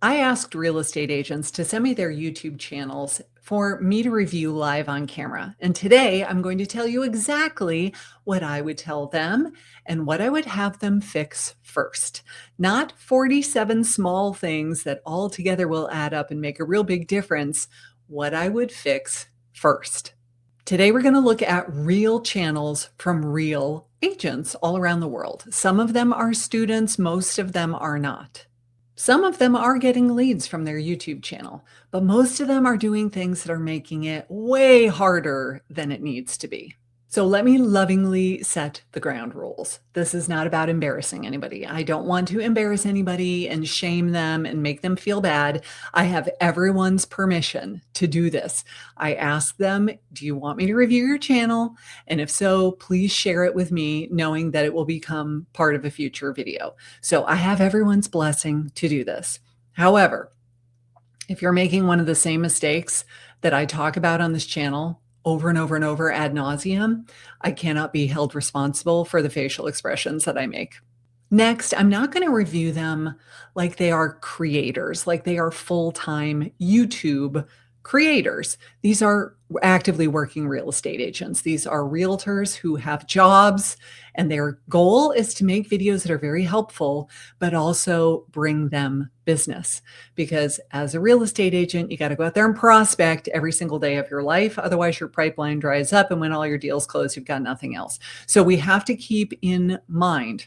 I asked real estate agents to send me their YouTube channels for me to review live on camera. And today I'm going to tell you exactly what I would tell them and what I would have them fix first. Not 47 small things that all together will add up and make a real big difference. What I would fix first. Today we're going to look at real channels from real agents all around the world. Some of them are students, most of them are not. Some of them are getting leads from their YouTube channel, but most of them are doing things that are making it way harder than it needs to be. So let me lovingly set the ground rules. This is not about embarrassing anybody. I don't want to embarrass anybody and shame them and make them feel bad. I have everyone's permission to do this. I ask them, do you want me to review your channel? And if so, please share it with me, knowing that it will become part of a future video. So I have everyone's blessing to do this. However, if you're making one of the same mistakes that I talk about on this channel over and over and over ad nauseum, I cannot be held responsible for the facial expressions that I make. Next, I'm not going to review them like they are creators, like they are full-time YouTube creators. These are actively working real estate agents. These are realtors who have jobs, and their goal is to make videos that are very helpful, but also bring them business. Because as a real estate agent, you got to go out there and prospect every single day of your life. Otherwise, your pipeline dries up, and when all your deals close, you've got nothing else. So we have to keep in mind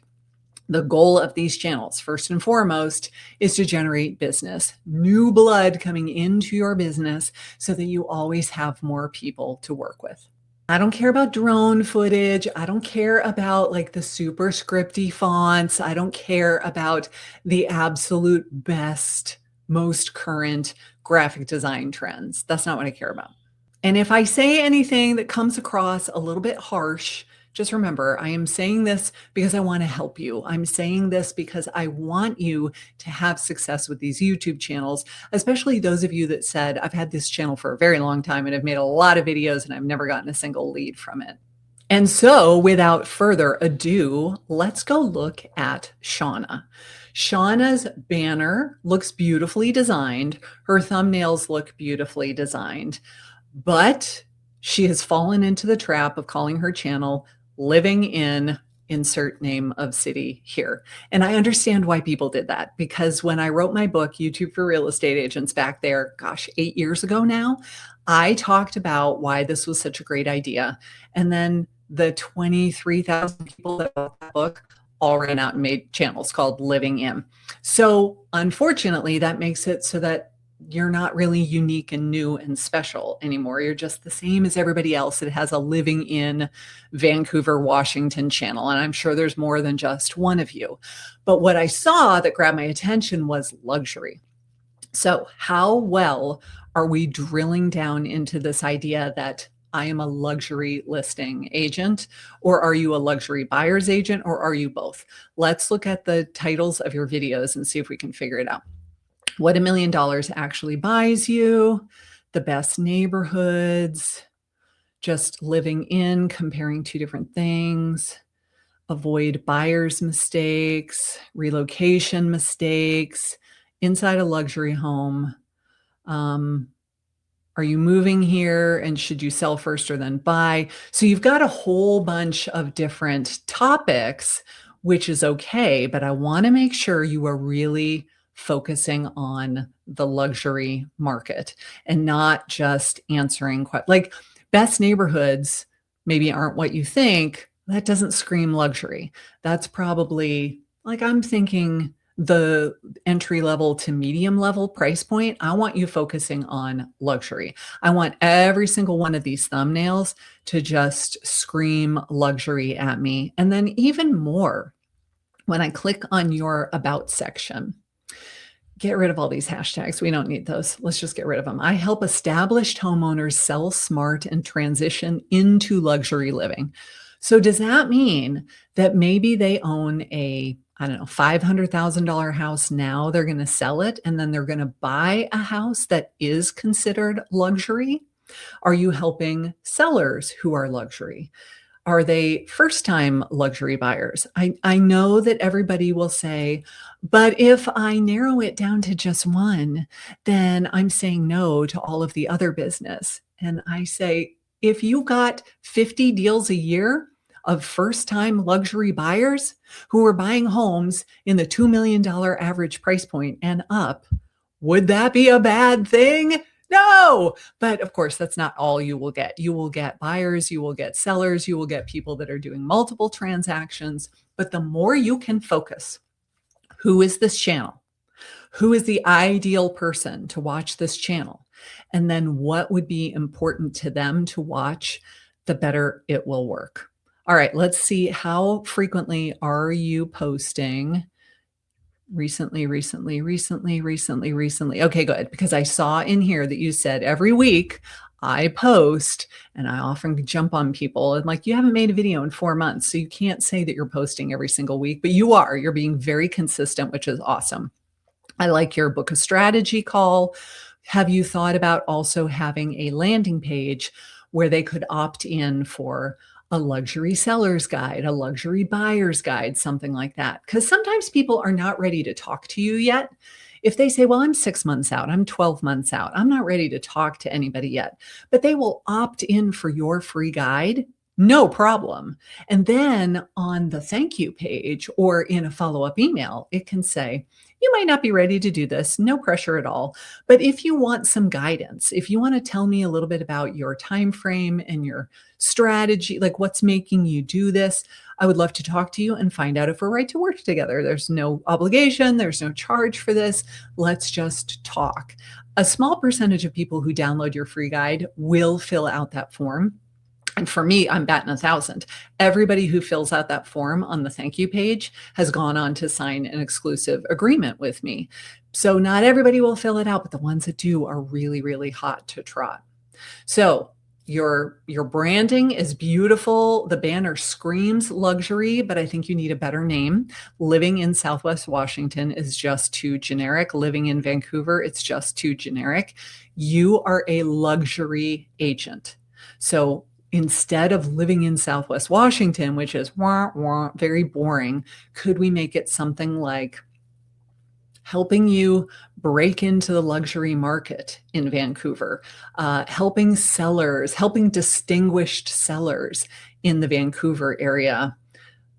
the goal of these channels, first and foremost, is to generate business, new blood coming into your business so that you always have more people to work with. I don't care about drone footage. I don't care about like the super scripty fonts. I don't care about the absolute best, most current graphic design trends. That's not what I care about. And if I say anything that comes across a little bit harsh, just remember, I am saying this because I want to help you. I'm saying this because I want you to have success with these YouTube channels, especially those of you that said, I've had this channel for a very long time and I've made a lot of videos and I've never gotten a single lead from it. And so without further ado, let's go look at Shauna. Shauna's banner looks beautifully designed. Her thumbnails look beautifully designed, but she has fallen into the trap of calling her channel Living in insert name of city here. And I understand why people did that, because when I wrote my book, YouTube for Real Estate Agents, back there, gosh, 8 years ago now, I talked about why this was such a great idea. And then the 23,000 people that bought that book all ran out and made channels called Living In. So unfortunately, that makes it so that you're not really unique and new and special anymore. You're just the same as everybody else that has a Living in Vancouver, Washington channel. And I'm sure there's more than just one of you. But what I saw that grabbed my attention was luxury. So how well are we drilling down into this idea that I am a luxury listing agent, or are you a luxury buyer's agent, or are you both? Let's look at the titles of your videos and see if we can figure it out. What $1 million actually buys you, the best neighborhoods, just living in, comparing two different things, avoid buyer's mistakes, relocation mistakes, inside a luxury home. Are you moving here and should you sell first or then buy? So you've got a whole bunch of different topics, which is okay, but I want to make sure you are really focusing on the luxury market and not just answering like best neighborhoods maybe aren't what you think. That doesn't scream luxury. That's probably, like, I'm thinking the entry level to medium level price point. I want you focusing on luxury. I want every single one of these thumbnails to just scream luxury at me. And then even more, when I click on your about section, get rid of all these hashtags. We don't need those. Let's just get rid of them. I help established homeowners sell smart and transition into luxury living. So does that mean that maybe they own a, I don't know, $500,000 house now, they're going to sell it, and then they're going to buy a house that is considered luxury? Are you helping sellers who are luxury? Are they first-time luxury buyers? I know that everybody will say, "But if I narrow it down to just one, then I'm saying no to all of the other business." And I say, if you got 50 deals a year of first-time luxury buyers who are buying homes in the $2 million average price point and up, would that be a bad thing? No. But of course, that's not all you will get. You will get buyers, you will get sellers, you will get people that are doing multiple transactions. But the more you can focus, who is this channel? Who is the ideal person to watch this channel? And then what would be important to them to watch, the better it will work. All right, let's see, how frequently are you posting? Recently. Okay, good. Because I saw in here that you said every week I post, and I often jump on people and like, you haven't made a video in 4 months. So you can't say that you're posting every single week, but you are. You're being very consistent, which is awesome. I like your book of strategy call. Have you thought about also having a landing page where they could opt in for a luxury seller's guide, a luxury buyer's guide, something like that? Because sometimes people are not ready to talk to you yet. If they say, well, I'm 6 months out, I'm 12 months out, I'm not ready to talk to anybody yet, but they will opt in for your free guide, no problem. And then on the thank you page or in a follow-up email, it can say, you might not be ready to do this, no pressure at all. But if you want some guidance, if you want to tell me a little bit about your time frame and your strategy, like what's making you do this, I would love to talk to you and find out if we're right to work together. There's no obligation, there's no charge for this. Let's just talk. A small percentage of people who download your free guide will fill out that form. And for me, I'm batting 1,000. Everybody who fills out that form on the thank you page has gone on to sign an exclusive agreement with me. So not everybody will fill it out, but the ones that do are really, really hot to trot. So your branding is beautiful. The banner screams luxury, but I think you need a better name. Living in Southwest Washington is just too generic. Living in Vancouver, it's just too generic. You are a luxury agent. So instead of living in Southwest Washington, which is very boring, could we make it something like helping you break into the luxury market in Vancouver, helping sellers, helping distinguished sellers in the Vancouver area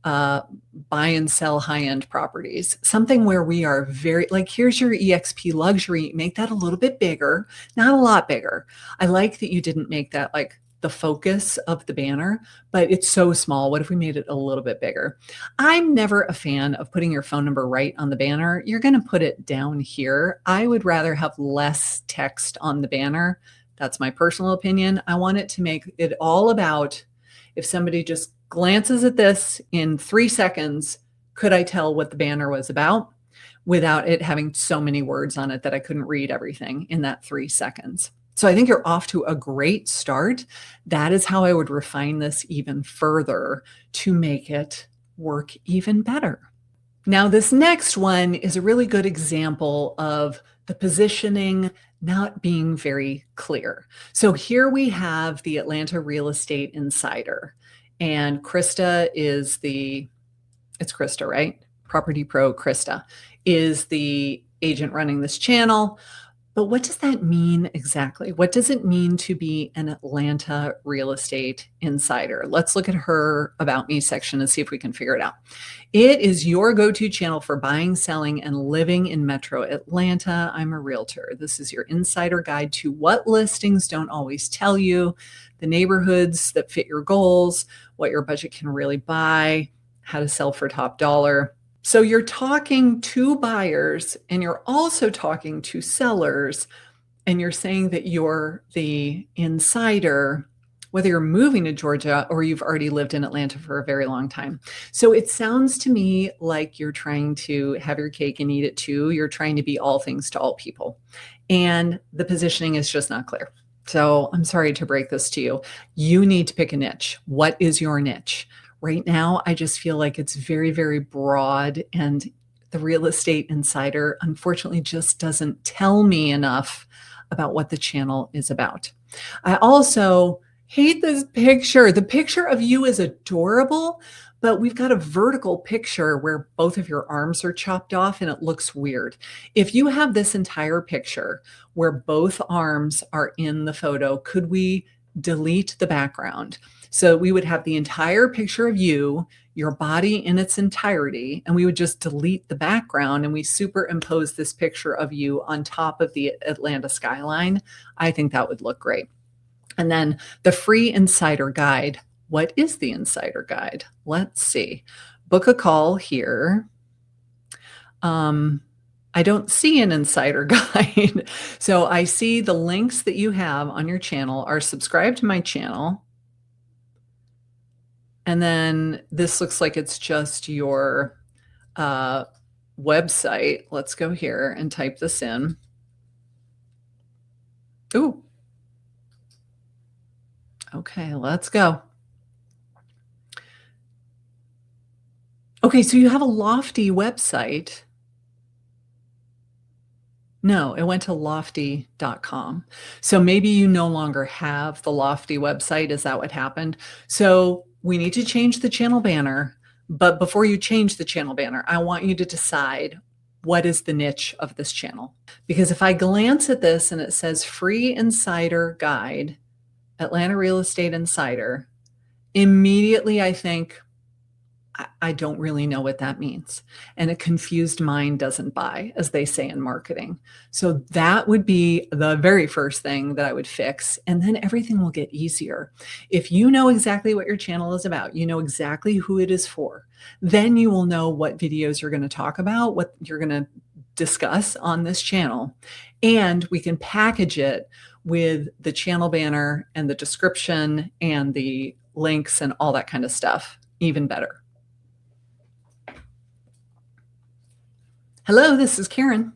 buy and sell high-end properties, something where we are very, like, here's your EXP luxury, make that a little bit bigger, not a lot bigger. I like that you didn't make that like the focus of the banner, but it's so small. What if we made it a little bit bigger? I'm never a fan of putting your phone number right on the banner. You're going to put it down here. I would rather have less text on the banner. That's my personal opinion. I want it to make it all about, if somebody just glances at this in 3 seconds, could I tell what the banner was about without it having so many words on it that I couldn't read everything in that 3 seconds? So I think you're off to a great start. That is how I would refine this even further to make it work even better. Now, this next one is a really good example of the positioning not being very clear. So here we have the Atlanta Real Estate Insider, and Krista is it's Krista, right? Property Pro Krista is the agent running this channel. But what does that mean exactly? What does it mean to be an Atlanta real estate insider? Let's look at her About Me section and see if we can figure it out. It is your go-to channel for buying, selling, and living in Metro Atlanta. I'm a realtor. This is your insider guide to what listings don't always tell you, the neighborhoods that fit your goals, what your budget can really buy, how to sell for top dollar. So you're talking to buyers and you're also talking to sellers, and you're saying that you're the insider, whether you're moving to Georgia or you've already lived in Atlanta for a very long time. So it sounds to me like you're trying to have your cake and eat it too. You're trying to be all things to all people. And the positioning is just not clear. So I'm sorry to break this to you. You need to pick a niche. What is your niche? Right now, I just feel like it's very, very broad, and the Real Estate Insider, unfortunately, just doesn't tell me enough about what the channel is about. I also Hate this picture. The picture of you is adorable, but we've got a vertical picture where both of your arms are chopped off and it looks weird. If you have this entire picture where both arms are in the photo, could we delete the background? So we would have the entire picture of you, your body in its entirety, and we would just delete the background and we superimpose this picture of you on top of the Atlanta skyline. I think that would look great. And then the free insider guide. What is the insider guide? Let's see. Book a call here. I don't see an insider guide. So I see the links that you have on your channel are subscribe to my channel. And then this looks like it's just your website. Let's go here and type this in. Ooh. Okay, let's go. Okay, so you have a Lofty website. No, it went to lofty.com. So maybe you no longer have the Lofty website. Is that what happened? So we need to change the channel banner. But before you change the channel banner, I want you to decide what is the niche of this channel. Because if I glance at this and it says free insider guide, Atlanta Real Estate Insider, immediately I think, I don't really know what that means. And a confused mind doesn't buy, as they say in marketing. So that would be the very first thing that I would fix. And then everything will get easier. If you know exactly what your channel is about, you know exactly who it is for, then you will know what videos you're going to talk about, what you're going to discuss on this channel. And we can package it with the channel banner and the description and the links and all that kind of stuff, even better. Hello, this is Karin.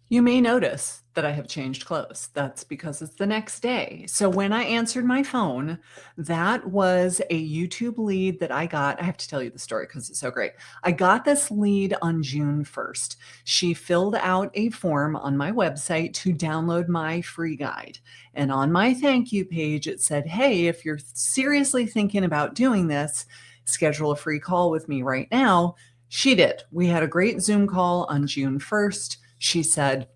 You may notice that I have changed clothes. That's because it's the next day. So when I answered my phone, that was a YouTube lead that I got. I have to tell you the story because it's so great. I got this lead on June 1st. She filled out a form on my website to download my free guide. And on my thank you page, it said, hey, if you're seriously thinking about doing this, schedule a free call with me right now. She did. We had a great Zoom call on June 1st. She said,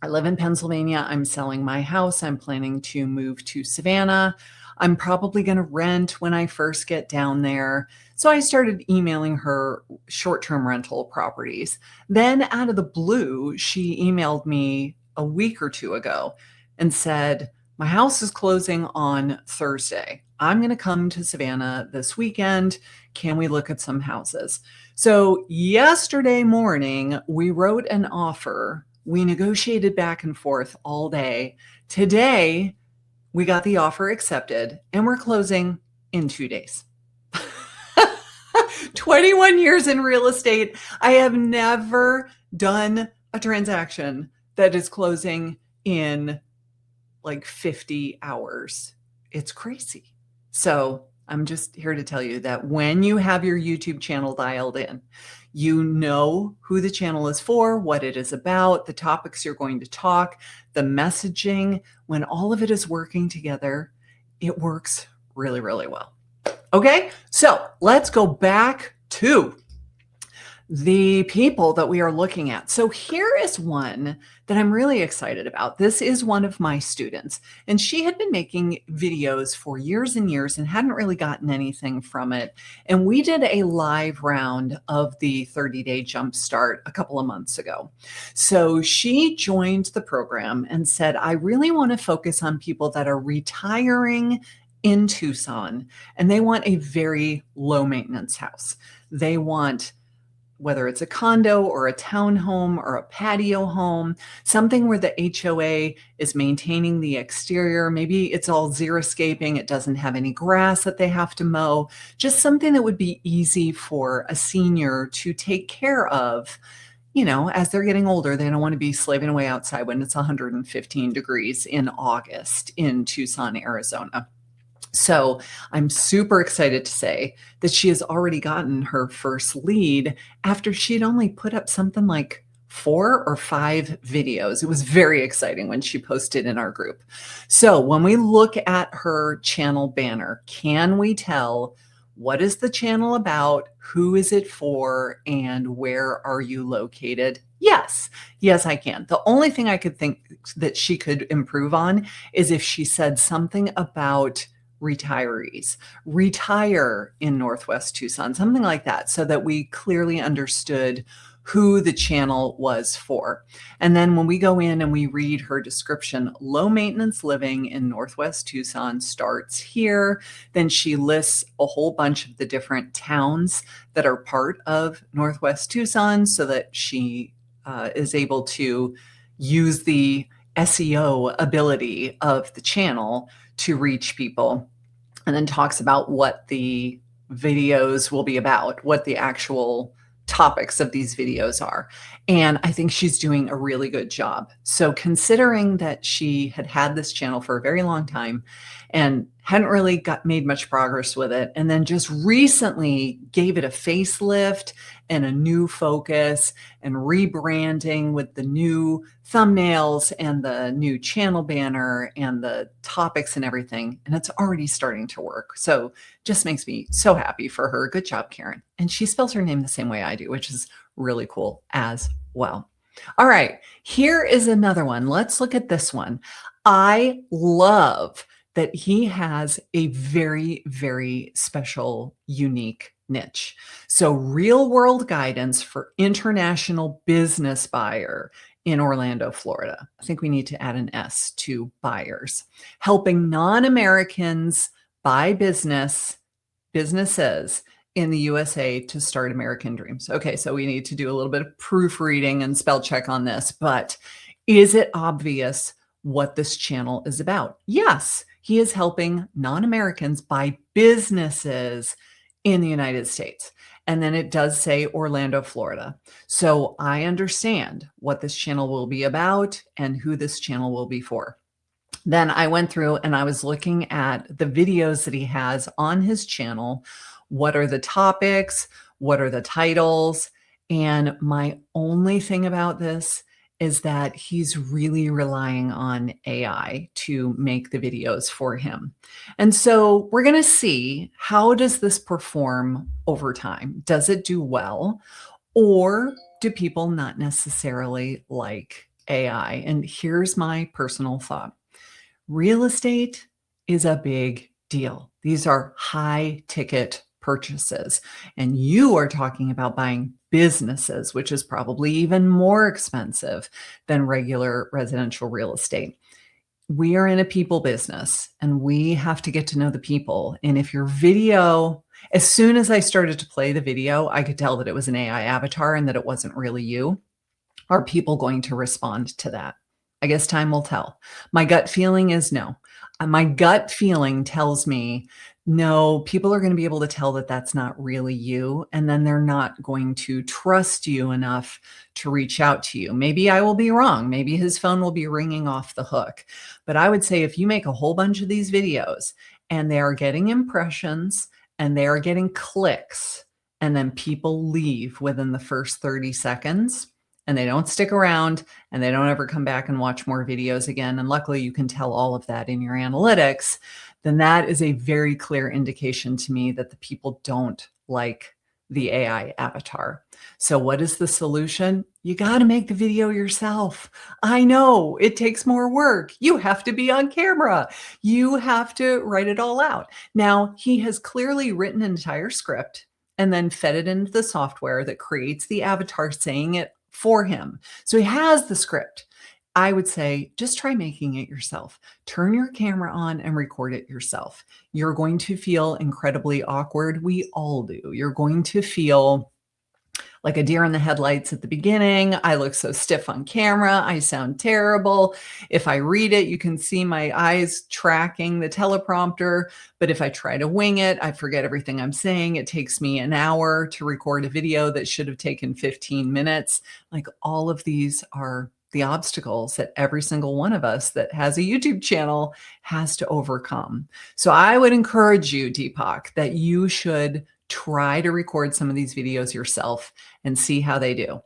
I live in Pennsylvania. I'm selling my house. I'm planning to move to Savannah. I'm probably going to rent when I first get down there. So I started emailing her short-term rental properties. Then out of the blue, she emailed me a week or two ago and said, my house is closing on Thursday. I'm going to come to Savannah this weekend. Can we look at some houses? So yesterday morning, we wrote an offer. We negotiated back and forth all day. Today, we got the offer accepted and we're closing in 2 days. 21 years in real estate. I have never done a transaction that is closing in like 50 hours. It's crazy. So I'm just here to tell you that when you have your YouTube channel dialed in, you know who the channel is for, what it is about, the topics you're going to talk, the messaging. When all of it is working together, it works really, really well. Okay, so let's go back to the people that we are looking at. So here is one that I'm really excited about. This is one of my students, and she had been making videos for years and years and hadn't really gotten anything from it. And we did a live round of the 30-day jumpstart a couple of months ago. So she joined the program and said, I really want to focus on people that are retiring in Tucson, and they want a very low maintenance house. They want, whether it's a condo or a townhome or a patio home, something where the HOA is maintaining the exterior. Maybe it's all xeriscaping. It doesn't have any grass that they have to mow. Just something that would be easy for a senior to take care of. You know, as they're getting older, they don't want to be slaving away outside when it's 115 degrees in August in Tucson, Arizona. So I'm super excited to say that she has already gotten her first lead after she'd only put up something like 4 or 5 videos. It was very exciting when she posted in our group. So when we look at her channel banner, can we tell what is the channel about, who is it for, and where are you located? Yes, yes, I can. The only thing I could think that she could improve on is if she said something about retirees, retire in Northwest Tucson, something like that, so that we clearly understood who the channel was for. And then when we go in and we read her description, low maintenance living in Northwest Tucson starts here. Then she lists a whole bunch of the different towns that are part of Northwest Tucson so that she is able to use the SEO ability of the channel to reach people, and then talks about what the videos will be about, what the actual topics of these videos are. And I think she's doing a really good job. So considering that she had had this channel for a very long time and hadn't really made much progress with it, and then just recently gave it a facelift and a new focus and rebranding with the new thumbnails and the new channel banner and the topics and everything, and it's already starting to work. So just makes me so happy for her. Good job, Karin. And she spells her name the same way I do, which is really cool as well. All right, here is another one. Let's look at this one. I love that he has a very, very special, unique niche. So real world guidance for international business buyer in Orlando, Florida. I think we need to add an S to buyers, helping non-Americans buy businesses in the USA to start American dreams. Okay, so we need to do a little bit of proofreading and spell check on this, but is it obvious what this channel is about? Yes, he is helping non-Americans buy businesses in the United States. And then it does say Orlando, Florida. So I understand what this channel will be about and who this channel will be for. Then I went through and I was looking at the videos that he has on his channel. What are the topics? What are the titles? And my only thing about this is that he's really relying on AI to make the videos for him. And so we're going to see, how does this perform over time? Does it do well? Or do people not necessarily like AI? And here's my personal thought. Real estate is a big deal. These are high ticket purchases. And you are talking about buying businesses, which is probably even more expensive than regular residential real estate. We are in a people business and we have to get to know the people. And if your video, as soon as I started to play the video, I could tell that it was an AI avatar and that it wasn't really you. Are people going to respond to that? I guess time will tell. My gut feeling is no. My gut feeling tells me no, people are going to be able to tell that that's not really you, and then they're not going to trust you enough to reach out to you. Maybe I will be wrong. Maybe his phone will be ringing off the hook. But I would say if you make a whole bunch of these videos and they are getting impressions and they are getting clicks, and then people leave within the first 30 seconds, and they don't stick around and they don't ever come back and watch more videos again, and luckily you can tell all of that in your analytics, then that is a very clear indication to me that the people don't like the AI avatar. So what is the solution? You got to make the video yourself. I know it takes more work. You have to be on camera. You have to write it all out. Now, he has clearly written an entire script and then fed it into the software that creates the avatar saying it for him. So he has the script. I would say just try making it yourself. Turn your camera on and record it yourself. You're going to feel incredibly awkward. We all do. You're going to feel like a deer in the headlights at the beginning. I look so stiff on camera. I sound terrible. If I read it, you can see my eyes tracking the teleprompter. But if I try to wing it, I forget everything I'm saying. It takes me an hour to record a video that should have taken 15 minutes. Like, all of these are the obstacles that every single one of us that has a YouTube channel has to overcome. So I would encourage you, Deepak, that you should try to record some of these videos yourself and see how they do.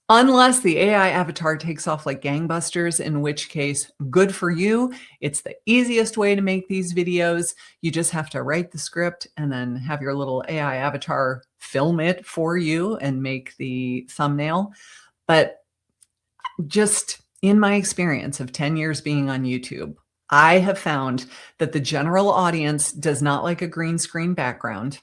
Unless the AI avatar takes off like gangbusters, in which case, good for you. It's the easiest way to make these videos. You just have to write the script and then have your little AI avatar film it for you and make the thumbnail. But just in my experience of 10 years being on YouTube, I have found that the general audience does not like a green screen background,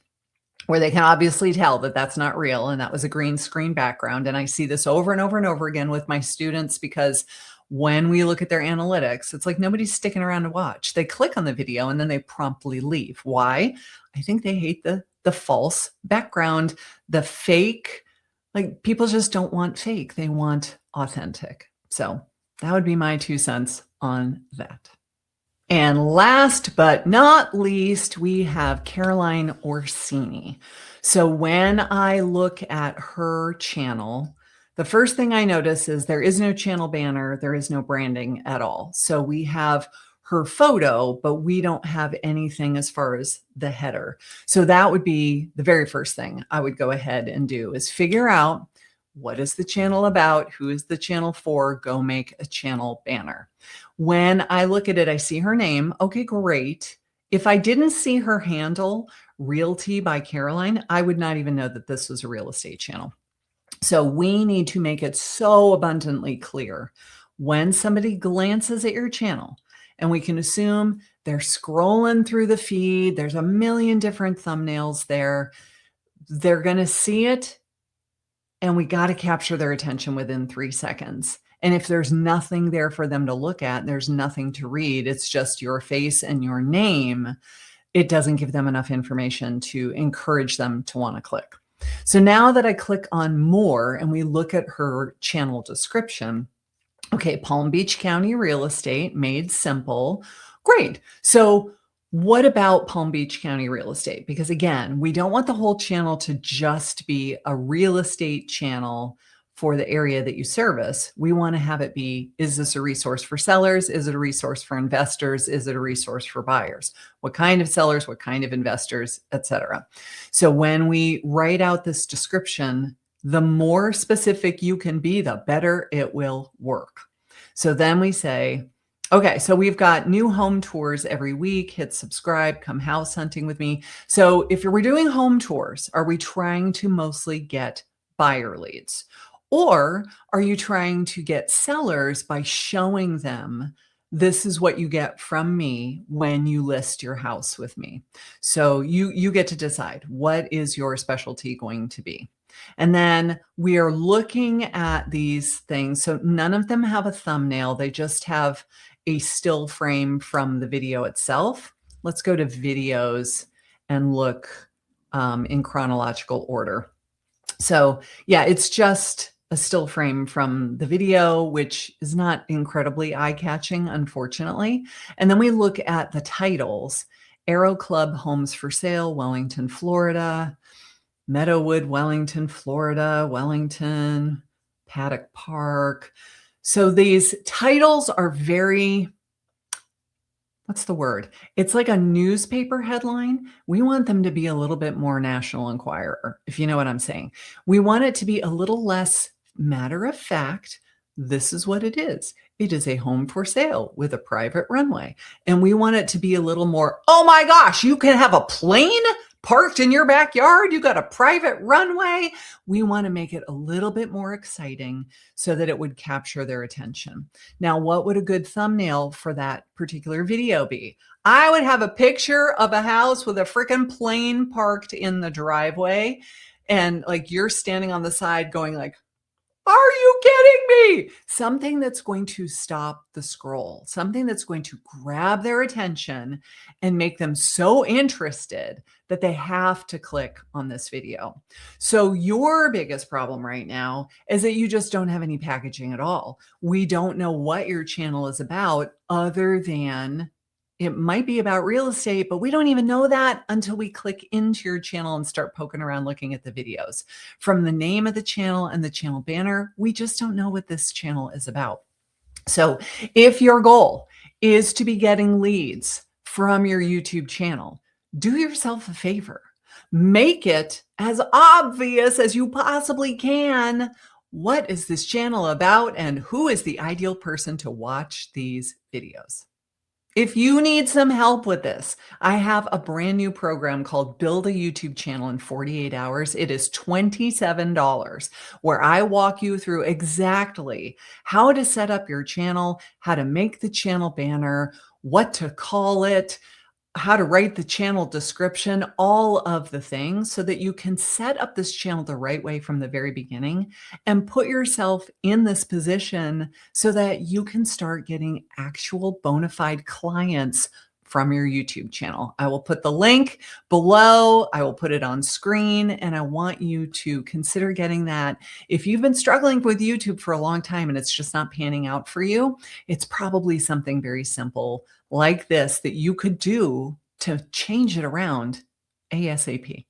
where they can obviously tell that that's not real and that was a green screen background. And I see this over and over and over again with my students, because when we look at their analytics, it's like nobody's sticking around to watch. They click on the video and then they promptly leave. Why? I think they hate the false background, the fake. Like, people just don't want fake. They want authentic. So that would be my 2 cents on that. And last but not least, we have Caroline Orsini. So when I look at her channel, the first thing I notice is there is no channel banner. There is no branding at all. So we have her photo, but we don't have anything as far as the header. So that would be the very first thing I would go ahead and do, is figure out what is the channel about, who is the channel for, go make a channel banner. When I look at it, I see her name. Okay, great. If I didn't see her handle, Realty by Caroline, I would not even know that this was a real estate channel. So we need to make it so abundantly clear when somebody glances at your channel, and we can assume they're scrolling through the feed. There's a million different thumbnails there. They're going to see it, and we got to capture their attention within 3 seconds. And if there's nothing there for them to look at, there's nothing to read, it's just your face and your name, it doesn't give them enough information to encourage them to want to click. So now that I click on more and we look at her channel description, okay, Palm Beach County real estate, made simple. Great. So what about Palm Beach County real estate? Because again, we don't want the whole channel to just be a real estate channel for the area that you service. We want to have it be, is this a resource for sellers? Is it a resource for investors? Is it a resource for buyers? What kind of sellers, what kind of investors, etc. So when we write out this description, the more specific you can be, the better it will work. So then we say, okay, so we've got new home tours every week. Hit subscribe, come house hunting with me. So if we're doing home tours, are we trying to mostly get buyer leads? Or are you trying to get sellers by showing them, this is what you get from me when you list your house with me? So you get to decide, what is your specialty going to be? And then we are looking at these things. So none of them have a thumbnail. They just have a still frame from the video itself. Let's go to videos and look in chronological order. So yeah, it's just a still frame from the video, which is not incredibly eye-catching, unfortunately. And then we look at the titles: Aero Club Homes for Sale, Wellington, Florida; Meadowood, Wellington, Florida; Wellington, Paddock Park. So these titles are very, what's the word? It's like a newspaper headline. We want them to be a little bit more National Enquirer, if you know what I'm saying. We want it to be a little less matter of fact. This is what it is. It is a home for sale with a private runway. And we want it to be a little more, oh my gosh, you can have a plane parked in your backyard. You got a private runway. We want to make it a little bit more exciting so that it would capture their attention. Now, what would a good thumbnail for that particular video be? I would have a picture of a house with a freaking plane parked in the driveway. And like, you're standing on the side going like, are you kidding me? Something that's going to stop the scroll, something that's going to grab their attention and make them so interested that they have to click on this video. So your biggest problem right now is that you just don't have any packaging at all. We don't know what your channel is about, other than it might be about real estate, but we don't even know that until we click into your channel and start poking around looking at the videos. From the name of the channel and the channel banner, we just don't know what this channel is about. So if your goal is to be getting leads from your YouTube channel, do yourself a favor. Make it as obvious as you possibly can What is this channel about, and who is the ideal person to watch these videos? If you need some help with this, I have a brand new program called Build a YouTube Channel in 48 Hours. It is $27, where I walk you through exactly how to set up your channel, how to make the channel banner, what to call it, how to write the channel description, all of the things so that you can set up this channel the right way from the very beginning and put yourself in this position so that you can start getting actual bona fide clients from your YouTube channel. I will put the link below. I will put it on screen, and I want you to consider getting that. If you've been struggling with YouTube for a long time and it's just not panning out for you, it's probably something very simple like this that you could do to change it around ASAP.